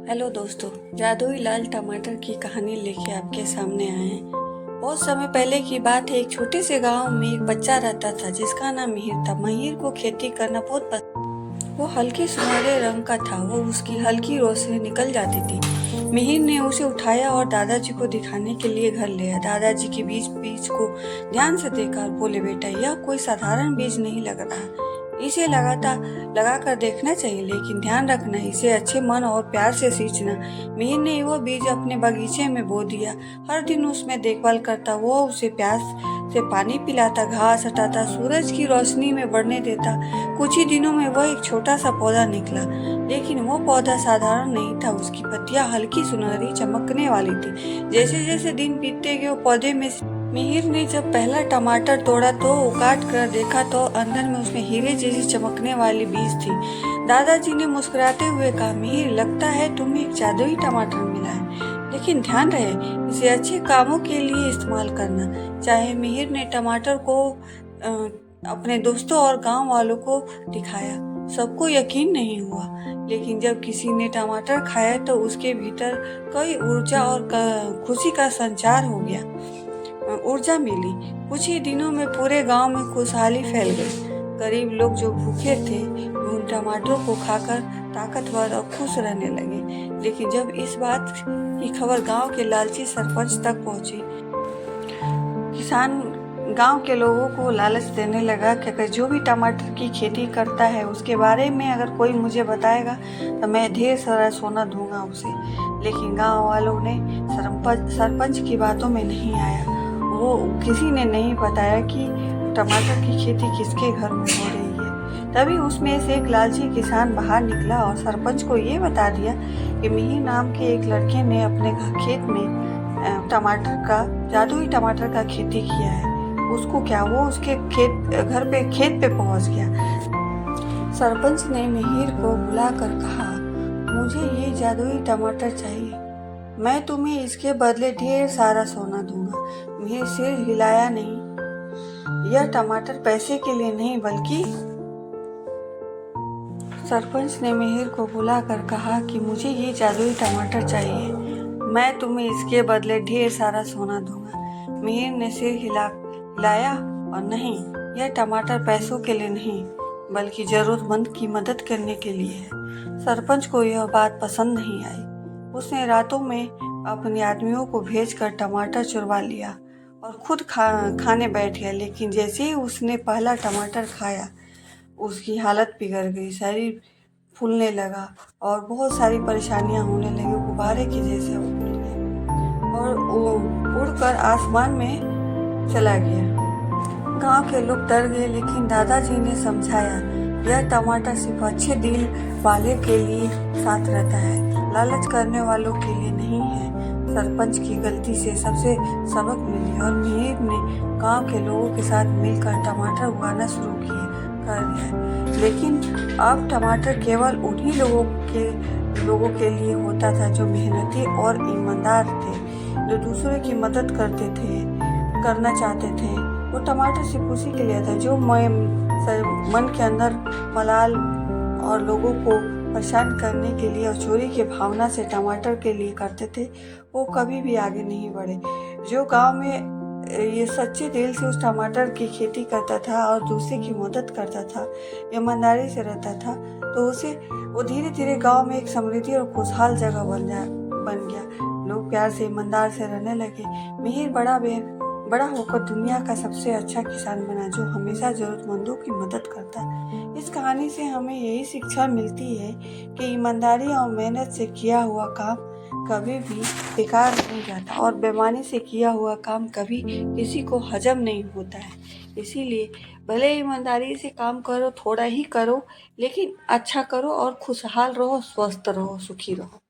Hello दोस्तों, जादुई लाल टमाटर की कहानी लेके आपके सामने आए हैं। बहुत समय पहले की बात है। एक छोटे से गांव में एक बच्चा रहता था जिसका नाम मिहिर था। मिहिर को खेती करना बहुत पसंद। वो हल्के सुनहरे रंग का था। वो उसकी हल्की रोशनी निकल जाती थी। मिहिर ने उसे उठाया और दादाजी को दिखाने के लिए घर ले आया। दादाजी के बीज को ध्यान से देखा, बोले, बेटा, यह कोई साधारण बीज नहीं लग रहा। इसे लगा कर देखना चाहिए, लेकिन ध्यान रखना, इसे अच्छे मन और प्यार से सींचना। मिहिर ने वो बीज अपने बगीचे में बो दिया। हर दिन उसमें देखभाल करता। वो उसे प्यास से पानी पिलाता, घास हटाता, सूरज की रोशनी में बढ़ने देता। कुछ ही दिनों में वह एक छोटा सा पौधा निकला, लेकिन वो पौधा साधारण नहीं था। उसकी पत्तियां हल्की सुनहरी चमकने वाली थी। जैसे जैसे दिन बीतते गए, पौधे में मिहिर ने जब पहला टमाटर तोड़ा तो काट कर देखा तो अंदर में उसमें हीरे जैसी चमकने वाली बीज थी। दादाजी ने मुस्कुराते हुए कहा, मिहिर, लगता है तुम्हें एक जादुई टमाटर मिला है, लेकिन ध्यान रहे, इसे अच्छे कामों के लिए इस्तेमाल करना। चाहे मिहिर ने टमाटर को अपने दोस्तों और गांव वालों को दिखाया, सबको यकीन नहीं हुआ। लेकिन जब किसी ने टमाटर खाया तो उसके भीतर कई ऊर्जा और खुशी का संचार हो गया। ऊर्जा मिली। कुछ ही दिनों में पूरे गांव में खुशहाली फैल गई। गरीब लोग जो भूखे थे उन टमाटरों को खाकर ताकतवर और खुश रहने लगे। लेकिन जब इस बात की खबर गांव के लालची सरपंच तक पहुंची, किसान गांव के लोगों को लालच देने लगा कि अगर जो भी टमाटर की खेती करता है उसके बारे में अगर कोई मुझे बताएगा तो मैं ढेर सारा सोना दूंगा उसे। लेकिन गांव वालों ने सरपंच की बातों में नहीं आया। वो किसी ने नहीं बताया कि टमाटर की खेती किसके घर में हो रही है। तभी उसमें से एक लालची किसान बाहर निकला और सरपंच को ये बता दिया कि मिहिर नाम के एक लड़के ने अपने खेत में जादुई टमाटर का खेती किया है। उसको क्या, वो उसके खेत पे पहुंच गया। सरपंच ने मिहिर को बुलाकर कहा, मुझे ये जादुई टमाटर चाहिए, मैं तुम्हें इसके बदले ढेर सारा सोना दूंगा। मिहिर सिर हिलाया नहीं। यह टमाटर पैसे के लिए नहीं, बल्कि सरपंच ने मिहिर को बुलाकर कहा कि मुझे ये जादुई टमाटर चाहिए, मैं तुम्हें इसके बदले ढेर सारा सोना दूंगा। मिहिर ने सिर हिलाया और नहीं, यह टमाटर पैसों के लिए नहीं, बल्कि जरूरतमंद की मदद करने के लिए है। सरपंच को यह बात पसंद नहीं आई। उसने रातों में अपने आदमियों को भेजकर टमाटर चुरवा लिया और खुद खाने बैठ गया। लेकिन जैसे ही उसने पहला टमाटर खाया, उसकी हालत बिगड़ गई। शरीर फूलने लगा और बहुत सारी परेशानियां होने लगी। गुब्बारे के जैसे वो फूल गया और उड़कर आसमान में चला गया। गांव के लोग डर गए, लेकिन दादाजी ने समझाया, यह टमाटर सिर्फ अच्छे दिल वाले के लिए साथ रहता है, लालच करने वालों के लिए नहीं है। सरपंच की गलती से सबसे सबक मिली और मिहिर ने गांव के लोगों के साथ मिलकर टमाटर उगाना शुरू कर दिया। लेकिन अब टमाटर केवल उन्हीं लोगों के लिए होता था जो मेहनती और ईमानदार थे, जो दूसरे की मदद करना चाहते थे। वो टमाटर सिर्फ उसी के लिए था जो मन के अंदर मलाल और लोगों को परेशान करने के लिए और चोरी की भावना से टमाटर के लिए करते थे। वो कभी भी आगे नहीं बढ़े। जो गांव में ये सच्चे दिल से उस टमाटर की खेती करता था और दूसरे की मदद करता था, ईमानदारी से रहता था, तो वो धीरे धीरे गांव में एक समृद्धि और खुशहाल जगह बन गया। लोग प्यार से ईमानदार से रहने लगे। मिहिर बड़ा होकर दुनिया का सबसे अच्छा किसान बना, जो हमेशा जरूरतमंदों की मदद करता। इस कहानी से हमें यही शिक्षा मिलती है कि ईमानदारी और मेहनत से किया हुआ काम कभी भी बेकार नहीं जाता और बेईमानी से किया हुआ काम कभी किसी को हजम नहीं होता है। इसीलिए भले ईमानदारी से काम करो, थोड़ा ही करो, लेकिन अच्छा करो और खुशहाल रहो, स्वस्थ रहो, सुखी रहो।